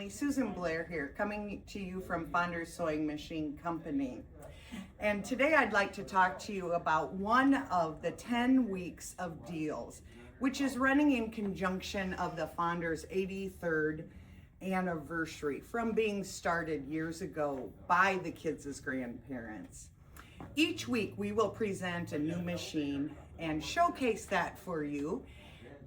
family. Susan Blair here, coming to you from Fonder's Sewing Machine Company. And today I'd like to talk to you about one of the 10 weeks of deals, which is running in conjunction of the Fonder's 83rd anniversary from being started years ago by the kids' grandparents. Each week we will present a new machine and showcase that for you.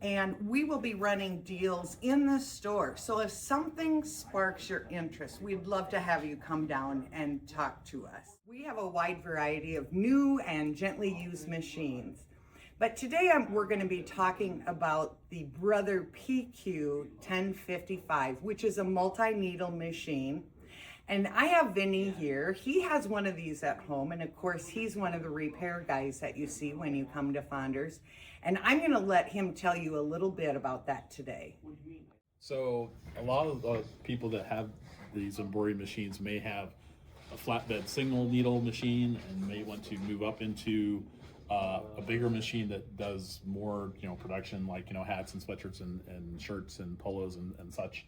And we will be running deals in the store. So if something sparks your interest, we'd love to have you come down and talk to us. We have a wide variety of new and gently used machines. But today we're going to be talking about the Brother PQ 1055, which is a multi-needle machine. And I have Vinny here. He has one of these at home. And of course, he's one of the repair guys that you see when you come to Fonder's. And I'm going to let him tell you a little bit about that today. So a lot of the people that have these embroidery machines may have a flatbed single needle machine and may want to move up into a bigger machine that does more, production, like, hats and sweatshirts and shirts and polos and such.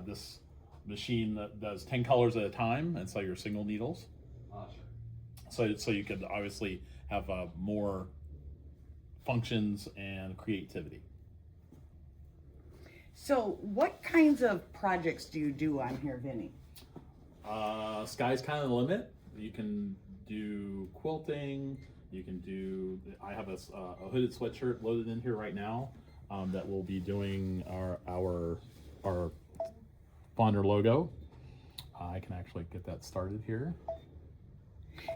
This machine that does 10 colors at a time, and so your single needles. Sure. So you could obviously have more functions and creativity. So what kinds of projects do you do on here, Vinny? Sky's kind of the limit. You can do quilting. You can do, I have a hooded sweatshirt loaded in here right now that will be doing our Fonder logo. I can actually get that started here.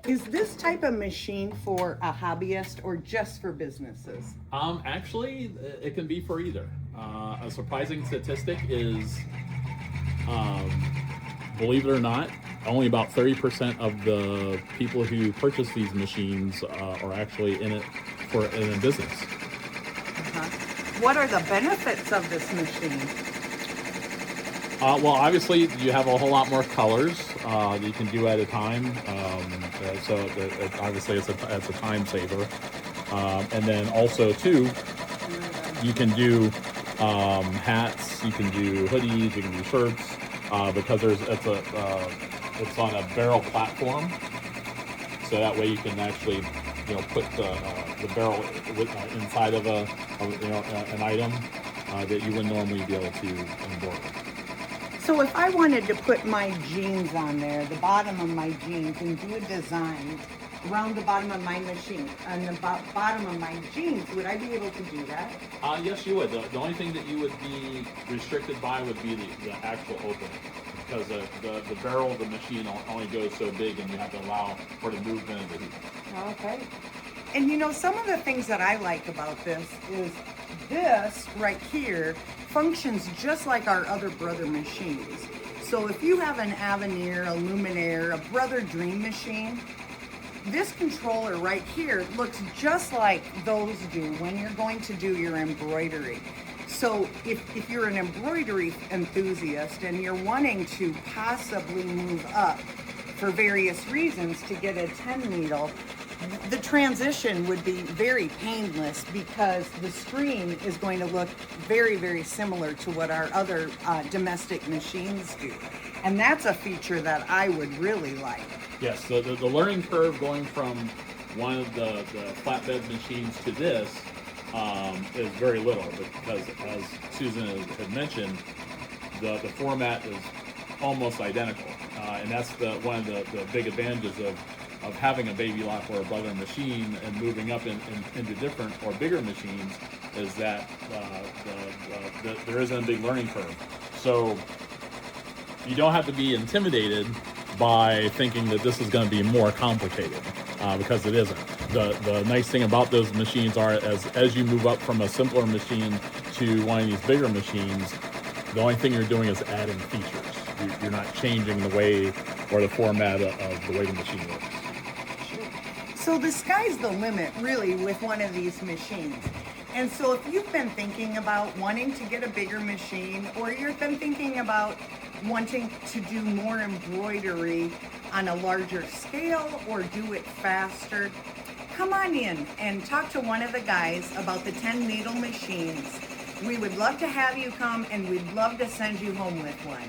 Is this type of machine for a hobbyist or just for businesses? Actually, it can be for either. A surprising statistic is, believe it or not, only about 30% of the people who purchase these machines are actually in it in a business. What are the benefits of this machine? Well, obviously, you have a whole lot more colors that you can do at a time. So obviously, it's a time saver. And then also, too, you can do hats, you can do hoodies, you can do shirts, because it's on a barrel platform. So that way you can actually, put the barrel inside of an item that you wouldn't normally be able to embroider. So if I wanted to put my jeans on there, the bottom of my jeans, and do a design around the bottom of my machine, on the bottom of my jeans, would I be able to do that? Yes, you would. The only thing that you would be restricted by would be the actual opening, because the barrel of the machine only goes so big, and you have to allow for the movement of the heat. Okay. And some of the things that I like about this is this right here functions just like our other Brother machines. So if you have an Avenir, a Luminaire, a Brother Dream machine, this controller right here looks just like those do when you're going to do your embroidery. So if you're an embroidery enthusiast and you're wanting to possibly move up for various reasons to get a 10 needle, the transition would be very painless because the screen is going to look very, very similar to what our other domestic machines do. And that's a feature that I would really like. Yes, so the learning curve going from one of the flatbed machines to this is very little, because as Susan had mentioned, the format is almost identical. And that's one of the big advantages of having a baby lock or a Brother machine and moving up into different or bigger machines, is that there isn't a big learning curve. So you don't have to be intimidated by thinking that this is going to be more complicated, because it isn't. The nice thing about those machines are as you move up from a simpler machine to one of these bigger machines, the only thing you're doing is adding features. You're not changing the way or the format of the way the machine works. So the sky's the limit, really, with one of these machines. And so if you've been thinking about wanting to get a bigger machine, or you've been thinking about wanting to do more embroidery on a larger scale or do it faster, come on in and talk to one of the guys about the 10 needle machines. We would love to have you come, and we'd love to send you home with one.